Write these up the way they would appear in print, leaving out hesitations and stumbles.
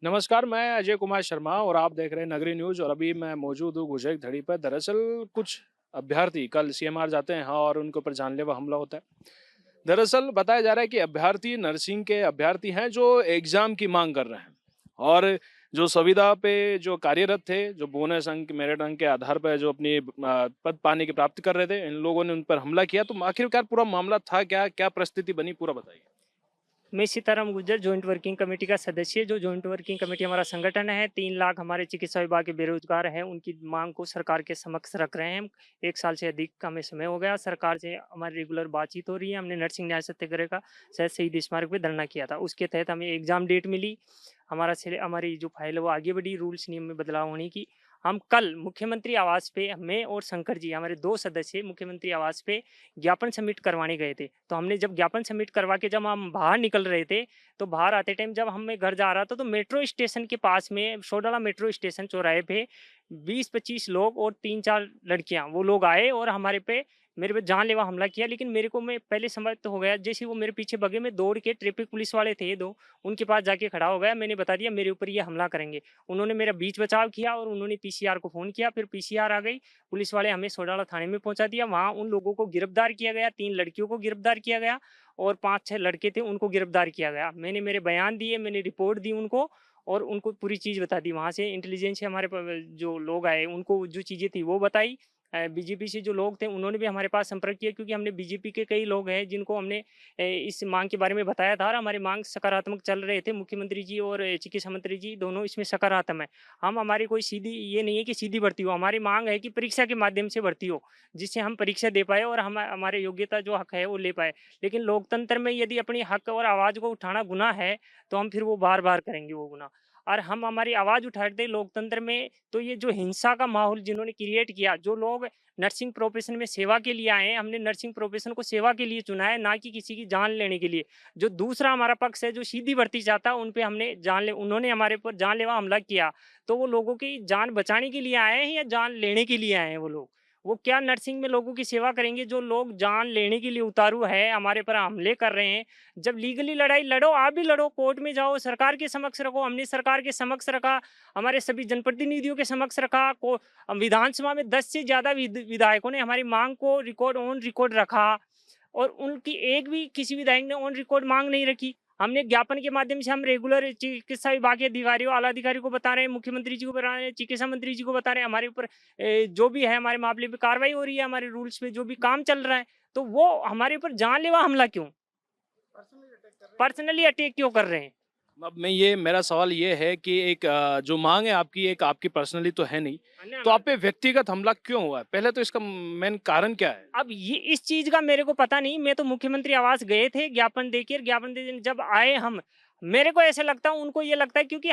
नमस्कार, मैं अजय कुमार शर्मा और आप देख रहे हैं नगरी न्यूज़ और अभी मैं मौजूद हूँ गुजरात धड़ी पर। दरअसल कुछ अभ्यर्थी कल सीएमआर जाते हैं हाँ, और उनके ऊपर जानलेवा हमला होता है। दरअसल बताया जा रहा है कि अभ्यर्थी नर्सिंग के अभ्यर्थी हैं जो एग्ज़ाम की माँग कर रहे हैं और जो संविदा पे जो कार्यरत थे, जो बोनस अंक, मेरिट अंक के आधार पर जो अपनी पद पाने की प्राप्ति कर रहे थे, इन लोगों ने उन पर हमला किया। तो आखिरकार पूरा मामला था क्या? क्या परिस्थिति बनी? पूरा बताइए। मैं Sitaram Gurjar joint working committee का सदस्य। जो जॉइंट वर्किंग कमेटी हमारा संगठन है, 3 लाख हमारे चिकित्सा विभाग के बेरोजगार हैं, उनकी मांग को सरकार के समक्ष रख रहे हैं हम। 1 साल से अधिक का हमें समय हो गया, सरकार से हमारी रेगुलर बातचीत हो रही है। हमने नरसिंह न्याय सत्याग्रह का शायद शहीद स्मारक पे धरना किया था, उसके तहत हमें एग्जाम डेट मिली। हमारी जो फाइल है वो आगे बढ़ी, रूल्स नियम में बदलाव होने की। हम कल मुख्यमंत्री आवास पे, मैं और शंकर जी हमारे 2 सदस्य मुख्यमंत्री आवास पे ज्ञापन सबमिट करवाने गए थे। तो हमने जब ज्ञापन सबमिट करवा के जब हम बाहर निकल रहे थे, तो बाहर आते टाइम जब हम मैं घर जा रहा था, तो मेट्रो स्टेशन के पास में सोडाला मेट्रो स्टेशन चौराहे पे 20-25 लोग और 3-4 लड़कियां वो लोग आए और मेरे पे जानलेवा हमला किया। लेकिन मेरे को, मैं पहले समझ तो हो गया, जैसे वो मेरे पीछे भगे, मैं दौड़ के ट्रैफिक पुलिस वाले थे 2, उनके पास जाके खड़ा हो गया। मैंने बता दिया मेरे ऊपर ये हमला करेंगे। उन्होंने मेरा बीच बचाव किया और उन्होंने पीसीआर को फोन किया। फिर पीसीआर आ गई, पुलिस वाले हमें सोडाला थाने में पहुंचा दिया। वहां उन लोगों को गिरफ्तार किया गया, 3 लड़कियों को गिरफ्तार किया गया और 5-6 लड़के थे, उनको गिरफ्तार किया गया। मैंने मेरे बयान दिए, मैंने रिपोर्ट दी उनको और उनको पूरी चीज़ बता दी। वहाँ से इंटेलिजेंस से हमारे जो लोग आए, उनको जो चीज़ें थी वो बताई। बीजेपी से जो लोग थे उन्होंने भी हमारे पास संपर्क किया, क्योंकि हमने बीजेपी के कई लोग हैं जिनको हमने इस मांग के बारे में बताया था और हमारी मांग सकारात्मक चल रहे थे। मुख्यमंत्री जी और चिकित्सा मंत्री जी दोनों इसमें सकारात्मक है। हमारी कोई सीधी ये नहीं है कि सीधी भर्ती हो, हमारी मांग है कि परीक्षा के माध्यम से भर्ती हो, जिससे हम परीक्षा दे पाए और हमारे योग्यता जो हक है वो ले पाए। लेकिन लोकतंत्र में यदि अपनी हक और आवाज़ को उठाना गुनाह है, तो हम फिर वो बार-बार करेंगे वो गुनाह। और हम हमारी आवाज़ उठाते लोकतंत्र में, तो ये जो हिंसा का माहौल जिन्होंने क्रिएट किया, जो लोग नर्सिंग प्रोफ़ेशन में सेवा के लिए आए हैं, हमने नर्सिंग प्रोफ़ेशन को सेवा के लिए चुना है, ना कि किसी की जान लेने के लिए। जो दूसरा हमारा पक्ष है, जो सीधी भर्ती चाहता है, उन पे उन्होंने हमारे ऊपर जानलेवा हमला किया। तो वो लोगों की जान बचाने के लिए आए हैं या जान लेने के लिए आए हैं वो लोग? वो क्या नर्सिंग में लोगों की सेवा करेंगे? जो लोग जान लेने के लिए उतारू है, हमारे पर हमले कर रहे हैं। जब लीगली लड़ाई लड़ो, आप भी लड़ो, कोर्ट में जाओ, सरकार के समक्ष रखो। हमने सरकार के समक्ष रखा, हमारे सभी जनप्रतिनिधियों के समक्ष रखा। विधानसभा में 10 से ज़्यादा विधायकों ने हमारी मांग को ऑन रिकॉर्ड रखा और उनकी एक भी किसी विधायक ने ऑन रिकॉर्ड मांग नहीं रखी। हमने ज्ञापन के माध्यम से हम रेगुलर चिकित्सा विभाग के अधिकारियों, आला अधिकारियों को बता रहे हैं, मुख्यमंत्री जी को बता रहे हैं, चिकित्सा मंत्री जी को बता रहे हैं, हमारे ऊपर जो भी है हमारे मामले पे कार्रवाई हो रही है, हमारे रूल्स पे जो भी काम चल रहा है, तो वो हमारे ऊपर जानलेवा हमला क्यों? पर्सनली अटैक क्यों कर रहे हैं? अब मेरा सवाल ये है कि एक जो माँग है आपकी, एक आपकी पर्सनली तो है नहीं, अन्य तो आप पे व्यक्तिगत हमला क्यों हुआ है? पहले तो इसका मेन कारण क्या है? अब ये इस चीज़ का मेरे को पता नहीं। मैं तो मुख्यमंत्री आवास गए थे ज्ञापन देके, और ज्ञापन देने जब आए हम, मेरे को ऐसा लगता है, उनको ये लगता है, क्योंकि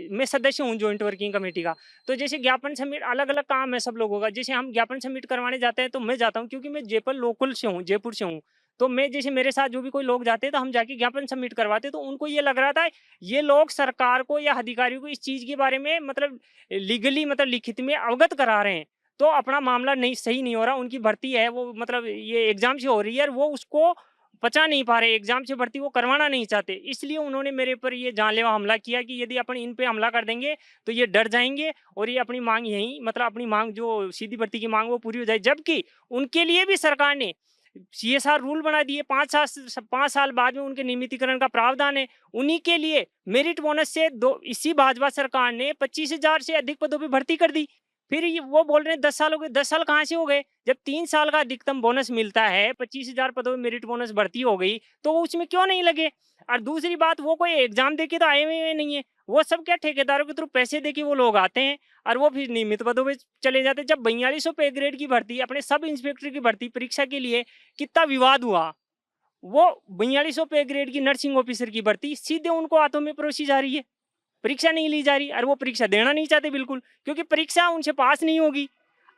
मैं सदस्य हूँ जॉइंट वर्किंग कमेटी का। तो जैसे ज्ञापन सबमिट, अलग-अलग काम है सब लोगों का। जैसे हम ज्ञापन सबमिट करवाने जाते हैं तो मैं जाता हूँ, क्योंकि मैं जयपुर से हूँ। तो मैं, जैसे मेरे साथ जो भी कोई लोग जाते हैं तो हम जाके ज्ञापन सबमिट करवाते, तो उनको ये लग रहा था ये लोग सरकार को या अधिकारियों को इस चीज़ के बारे में मतलब लीगली, मतलब लिखित में अवगत करा रहे हैं। तो अपना मामला नहीं, सही नहीं हो रहा। उनकी भर्ती है वो, मतलब ये एग्ज़ाम से हो रही है और वो उसको पचा नहीं पा रहे, एग्ज़ाम से भर्ती वो करवाना नहीं चाहते। इसलिए उन्होंने मेरे ऊपर ये जानलेवा हमला किया कि यदि अपन इन पे हमला कर देंगे, तो ये डर जाएँगे और ये अपनी माँग यहीं, मतलब अपनी माँग जो सीधी भर्ती की माँग वो पूरी हो जाए। जबकि उनके लिए भी सरकार ने सीएसआर रूल बना दिए, 5 साल बाद में उनके नियमितीकरण का प्रावधान है। उन्हीं के लिए मेरिट बोनस से दो इसी भाजपा सरकार ने 25,000 से अधिक पदों पे भर्ती कर दी। फिर ये वो बोल रहे हैं 10 साल हो गए, 10 साल कहाँ से हो गए? जब 3 साल का अधिकतम बोनस मिलता है, 25,000 पदों में मेरिट बोनस भर्ती हो गई, तो वो उसमें क्यों नहीं लगे? और दूसरी बात, वो कोई एग्ज़ाम देके तो आए हुए नहीं है। वो सब क्या ठेकेदारों के थ्रू पैसे देके वो लोग आते हैं और वो फिर नियमित पदों पे चले जाते हैं। जब 4200 पे ग्रेड की भर्ती, अपने सब इंस्पेक्टर की भर्ती परीक्षा के लिए कितना विवाद हुआ। वो 4200 पे ग्रेड की नर्सिंग ऑफिसर की भर्ती सीधे उनको हाथों में परोसी जा रही है। परीक्षा नहीं ली जा रही और वो परीक्षा देना नहीं चाहते बिल्कुल, क्योंकि परीक्षा उनसे पास नहीं होगी।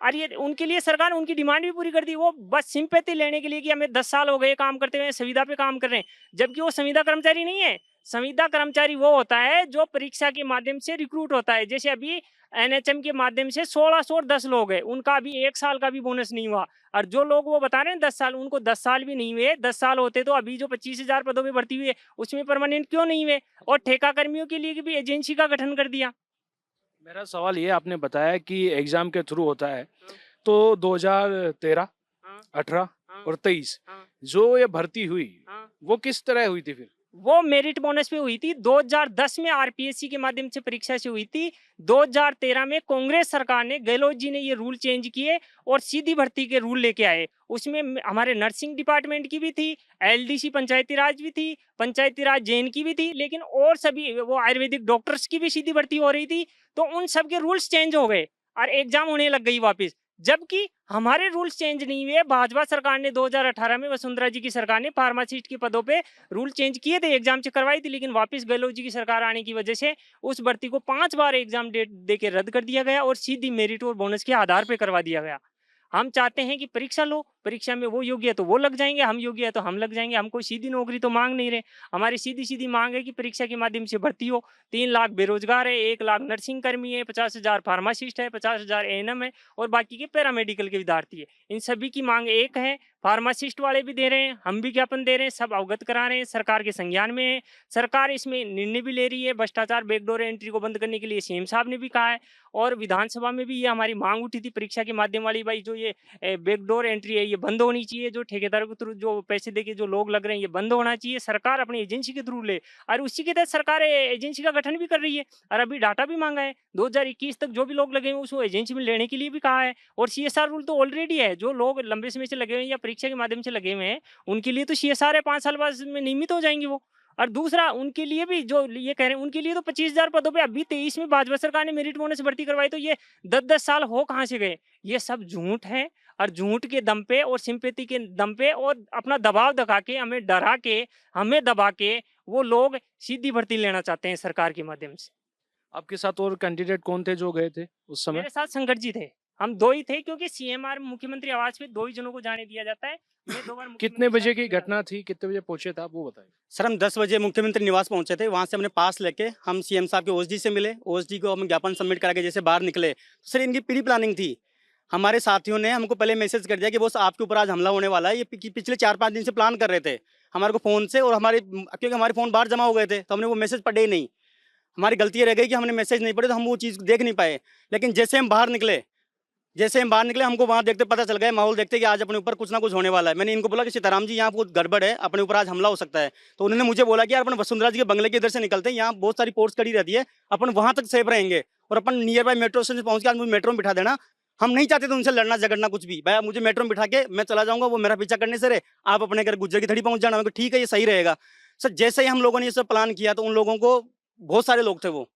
और ये उनके लिए सरकार ने उनकी डिमांड भी पूरी कर दी। वो बस सिंपैथी लेने के लिए कि हमें 10 साल हो गए काम करते हुए, संविदा पे काम कर रहे हैं, जबकि वो संविदा कर्मचारी नहीं है। संविदा कर्मचारी वो होता है जो परीक्षा के माध्यम से रिक्रूट होता है। जैसे अभी एनएचएम के माध्यम से 1610 लोग हैं, उनका अभी 1 साल का भी बोनस नहीं हुआ। और जो लोग वो बता रहे हैं 10 साल, उनको 10 साल भी नहीं हुए। 10 साल होते तो अभी जो 25,000 पदों पे भर्ती हुई है, उसमें परमानेंट क्यों नहीं हुए? और ठेका कर्मियों के लिए भी एजेंसी का गठन कर दिया। मेरा सवाल ये, आपने बताया कि एग्जाम के थ्रू होता है, हाँ, तो 2013, हाँ, 18 हाँ, और 23 हाँ, जो ये भर्ती हुई, हाँ। वो किस तरह हुई थी फिर? वो मेरिट बोनस पे हुई थी। 2010 में आरपीएससी के माध्यम से परीक्षा से हुई थी। 2013 में कांग्रेस सरकार ने, गहलोत जी ने ये रूल चेंज किए और सीधी भर्ती के रूल लेके आए। उसमें हमारे नर्सिंग डिपार्टमेंट की भी थी, एलडीसी पंचायती राज भी थी, पंचायती राज जैन की भी थी, लेकिन और सभी वो आयुर्वेदिक डॉक्टर्स की भी सीधी भर्ती हो रही थी। तो उन सब के रूल्स चेंज हो गए और एग्जाम होने लग गई वापस। जबकि हमारे रूल्स चेंज नहीं हुए। भाजपा सरकार ने 2018 में, वसुंधरा जी की सरकार ने फार्मासिस्ट के पदों पे रूल चेंज किए थे, एग्जाम चेक करवाई थी, लेकिन वापस गहलोत जी की सरकार आने की वजह से उस भर्ती को 5 बार एग्जाम डेट दे के रद्द कर दिया गया और सीधी मेरिट और बोनस के आधार पे करवा दिया गया। हम चाहते हैं कि परीक्षा लो, परीक्षा में वो योग्य है तो वो लग जाएंगे, हम योग्य है तो हम लग जाएंगे। हम कोई सीधी नौकरी तो मांग नहीं रहे। हमारी सीधी सीधी मांग है कि परीक्षा के माध्यम से भर्ती हो। 3 लाख बेरोजगार है, 1 लाख नर्सिंग कर्मी है, 50,000 फार्मासिस्ट है, 50,000 एएनएम है और बाकी के पैरामेडिकल के विद्यार्थी है। इन सभी की मांग एक है। फार्मासिस्ट वाले भी दे रहे हैं, हम भी ज्ञापन दे रहे हैं, सब अवगत करा रहे हैं, सरकार के संज्ञान में है। सरकार इसमें निर्णय भी ले रही है। भ्रष्टाचार, बैकडोर एंट्री को बंद करने के लिए सीएम साहब ने भी कहा है और विधानसभा में भी ये हमारी मांग उठी थी परीक्षा के माध्यम वाली, भाई जो ये बैकडोर एंट्री है ये बंद होनी चाहिए। जो ठेकेदारों के थ्रू जो पैसे देके जो लोग लग रहे हैं ये बंद होना चाहिए। सरकार अपनी एजेंसी के थ्रू ले और उसी के तहत सरकार एजेंसी का गठन भी कर रही है और अभी डाटा भी मांगा है। 2021 तक जो भी लोग लगे हुए हैं उसको एजेंसी में लेने के लिए भी कहा है। और सीएसआर रूल तो ऑलरेडी है। जो लोग लंबे समय से लगे हुए हैं या परीक्षा के माध्यम से लगे हुए हैं उनके लिए तो सीएसआर है, 5 साल बाद में नियमित हो जाएंगे वो। और दूसरा उनके लिए भी जो ये कह रहे हैं उनके लिए तो 25,000 पदों पे अभी 23 में भाजपा सरकार ने मेरिट बोनस भर्ती करवाई, तो ये 10-10 साल हो कहाँ से गए? ये सब झूठ है और झूठ के दम पे और सिंपैथी के दम पे और अपना दबाव दिखा के, हमें डरा के, हमें दबा के वो लोग सीधी भर्ती लेना चाहते हैं सरकार के माध्यम से। आपके साथ और कैंडिडेट कौन थे जो गए थे उस समय? मेरे साथ शंकर जी थे। हम 2 ही थे क्योंकि सीएमआर मुख्यमंत्री आवास पे 2 ही जनों को जाने दिया जाता है। मैं 2 बार कितने मुख्यमंत्री बजे साहब की से मिला घटना थी? कितने बजे पहुंचे थे आप, वो बताइए? सर हम 10 बजे मुख्यमंत्री निवास पहुंचे थे। वहां से हमने पास लेके हम सीएम साहब के ओएसडी से मिले। ओएसडी को हम ज्ञापन सबमिट करा के जैसे बाहर निकले तो सर इनकी प्री प्लानिंग थी। हमारे साथियों ने हमको पहले मैसेज कर दिया कि बॉस आपके ऊपर आज हमला होने वाला है। ये पिछले 4-5 दिन से प्लान कर रहे थे हमारे को फ़ोन से, और हमारे क्योंकि हमारे फ़ोन बाहर जमा हो गए थे तो हमने वो मैसेज पढ़े ही नहीं। हमारी गलती ये रह गई कि हमने मैसेज नहीं पढ़े तो हम वो चीज़ देख नहीं पाए। लेकिन जैसे हम बाहर निकले हमको वहाँ देखते पता चल गया, माहौल देखते कि आज अपने ऊपर कुछ ना कुछ होने वाला है। मैंने इनको बोला कि सीताराम जी यहाँ कुछ गड़बड़ है, अपने ऊपर आज हमला हो सकता है। तो उन्होंने मुझे बोला कि यार अपन वसुंधरा जी के बंगले के इधर से निकलते हैं, यहाँ बहुत सारी फोर्स खड़ी रहती है, अपन वहाँ तक सेफ रहेंगे और अपन नियर बाय मेट्रो स्टेशन पहुँच के आज मुझे मेट्रो में बिठा देना। हम नहीं चाहते थे उनसे लड़ना झगड़ना कुछ भी। भाई मुझे मेट्रो में बिठा के मैं चला जाऊँगा, वो मेरा पीछा करने से रहे, आप अपने घर गुज्जर की धड़ी पहुँच जाना। ठीक है, ये सही रहेगा। सर जैसे ही हम लोगों ने ये सब प्लान किया तो उन लोगों को, बहुत सारे लोग थे, वो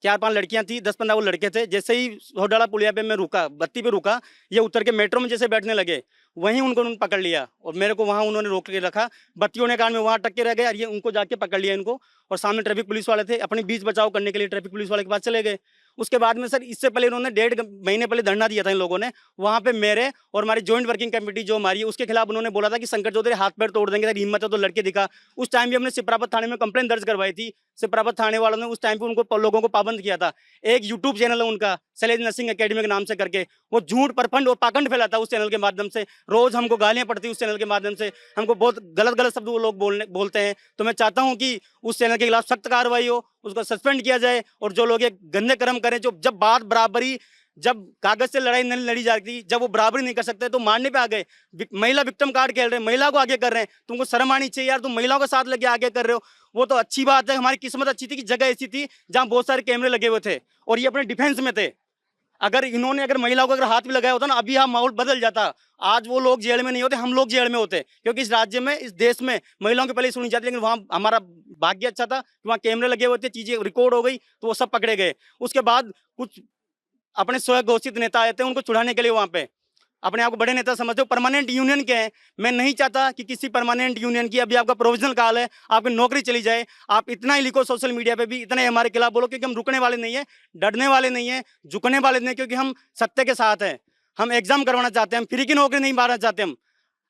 4-5 लड़कियां थी, 10-15 वो लड़के थे। जैसे ही सोडाला पुलिया पे मैं रुका, बत्ती पे रुका, ये उतर के मेट्रो में जैसे बैठने लगे वहीं उन्होंने पकड़ लिया और मेरे को वहाँ उन्होंने रोक के रखा। बत्ती होने के कारण में वहाँ अटक के रह गए और ये उनको जाके पकड़ लिया इनको। और सामने ट्रैफिक पुलिस वाले थे, अपने बीच बचाव करने के लिए ट्रैफिक पुलिस वाले के पास चले गए। उसके बाद में सर इससे पहले इन्होंने 1.5 महीने पहले धरना दिया था इन लोगों ने। वहाँ पे मेरे और हमारी जॉइंट वर्किंग कमेटी जो हमारी है उसके खिलाफ उन्होंने बोला था कि शंकर चौधरी हाथ पैर तोड़ देंगे, हिम्मत है तो लड़के दिखा। उस टाइम भी हमने सिपरापत थाने में कंप्लेंट दर्ज करवाई थी। सिपरापत थाने वालों ने उस टाइम पे उनको लोगों को पाबंद किया था। एक यूट्यूब चैनल है उनका, सैलेज नर्सिंग अकेडमी के नाम से करके, वो झूठ परफंड और पाखंड फैलाता है उस चैनल के माध्यम से। रोज हमको गालियां पड़ती है उस चैनल के माध्यम से, हमको बहुत गलत गलत शब्द वो लोग बोलते हैं। तो मैं चाहता हूं कि उस चैनल के खिलाफ सख्त कार्रवाई हो, उसको सस्पेंड किया जाए और जो लोग ये गंदे कर्म करें, जो जब बात बराबरी, जब कागज से लड़ाई नहीं लड़ी जाती, जब वो बराबरी नहीं कर सकते तो मारने पे आ गए। महिला विक्टिम कार्ड खेल रहे हैं, महिला को आगे कर रहे हैं। तुमको शर्म आनी चाहिए यार, तुम महिलाओं के साथ लगे आगे कर रहे हो। वो तो अच्छी बात है, हमारी किस्मत अच्छी थी कि जगह ऐसी थी जहाँ बहुत सारे कैमरे लगे हुए थे और ये अपने डिफेंस में थे। अगर महिलाओं को अगर हाथ भी लगाया होता ना, अभी यहाँ माहौल बदल जाता। आज वो लोग जेल में नहीं होते, हम लोग जेल में होते, क्योंकि इस राज्य में, इस देश में महिलाओं की पहले सुनी जाती। लेकिन वहाँ हमारा भाग्य अच्छा था कि वहाँ कैमरे लगे हुए थे, चीजें रिकॉर्ड हो गई तो वो सब पकड़े गए। उसके बाद कुछ अपने स्वयं घोषित नेता आए थे उनको छुड़ाने के लिए, वहाँ पे अपने आप को बड़े नेता समझते हो। परमानेंट यूनियन के हैं, मैं नहीं चाहता कि किसी परमानेंट यूनियन की, अभी आपका प्रोविजनल काल है, आपकी नौकरी चली जाए। आप इतना ही लिखो सोशल मीडिया पे भी, इतना ही हमारे खिलाफ बोलो, क्योंकि हम रुकने वाले नहीं है, डरने वाले नहीं है, झुकने वाले नहीं है, क्योंकि हम सत्य के साथ हैं। हम एग्जाम करवाना चाहते हैं, हम फ्री की नौकरी नहीं मारना चाहते। हम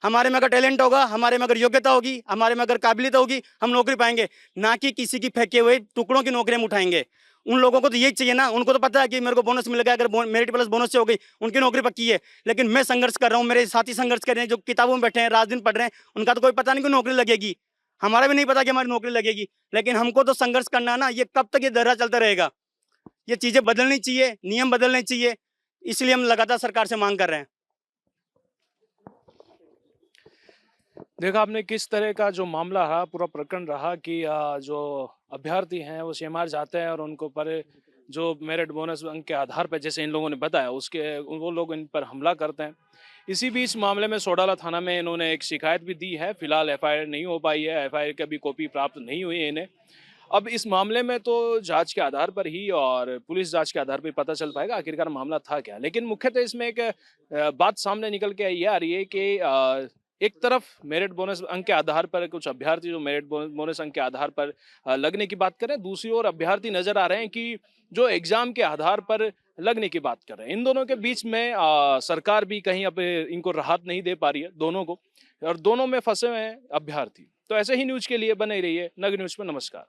हमारे में अगर टैलेंट होगा, हमारे में अगर योग्यता होगी, हमारे में अगर काबिलियत होगी, हम नौकरी पाएंगे, ना कि किसी की फेंके हुए टुकड़ों की नौकरी हम उठाएंगे। उन लोगों को तो यही चाहिए ना, उनको तो पता है कि मेरे को बोनस मिलेगा, अगर मेरिट प्लस बोनस से हो गई उनकी नौकरी पक्की है। लेकिन मैं संघर्ष कर रहा हूँ, मेरे साथी संघर्ष कर रहे हैं, जो किताबों में बैठे हैं, रात दिन पढ़ रहे हैं, उनका तो कोई पता नहीं कि नौकरी लगेगी। हमारा भी नहीं पता कि हमारी नौकरी लगेगी, लेकिन हमको तो संघर्ष करना है ना। ये कब तक ये दर्रा चलता रहेगा? ये चीजें बदलनी चाहिए, नियम बदलने चाहिए, इसलिए हम लगातार सरकार से मांग कर रहे हैं। देखा आपने किस तरह का जो मामला रहा, पूरा प्रकरण रहा कि जो अभ्यर्थी हैं वो सीएमआर जाते हैं और उनको पर जो मेरिट बोनस अंक के आधार पर, जैसे इन लोगों ने बताया, उसके वो लोग इन पर हमला करते हैं। इसी बीच मामले में सोडाला थाना में इन्होंने एक शिकायत भी दी है। फिलहाल एफआईआर नहीं हो पाई है, एफआईआर की अभी कॉपी प्राप्त नहीं हुई है इन्हें। अब इस मामले में तो जांच के आधार पर ही और पुलिस जांच के आधार पर पता चल पाएगा आखिरकार मामला था क्या। लेकिन मुख्यतः इसमें एक बात सामने निकल के ये आ रही है कि एक तरफ मेरिट बोनस अंक के आधार पर कुछ अभ्यर्थी जो मेरिट बोनस अंक के आधार पर लगने की बात करें, दूसरी ओर अभ्यर्थी नजर आ रहे हैं कि जो एग्जाम के आधार पर लगने की बात कर रहे हैं। इन दोनों के बीच में सरकार भी कहीं अब इनको राहत नहीं दे पा रही है दोनों को, और दोनों में फंसे हुए हैं अभ्यर्थी। तो ऐसे ही न्यूज के लिए बने रहिए नगर न्यूज पर। नमस्कार।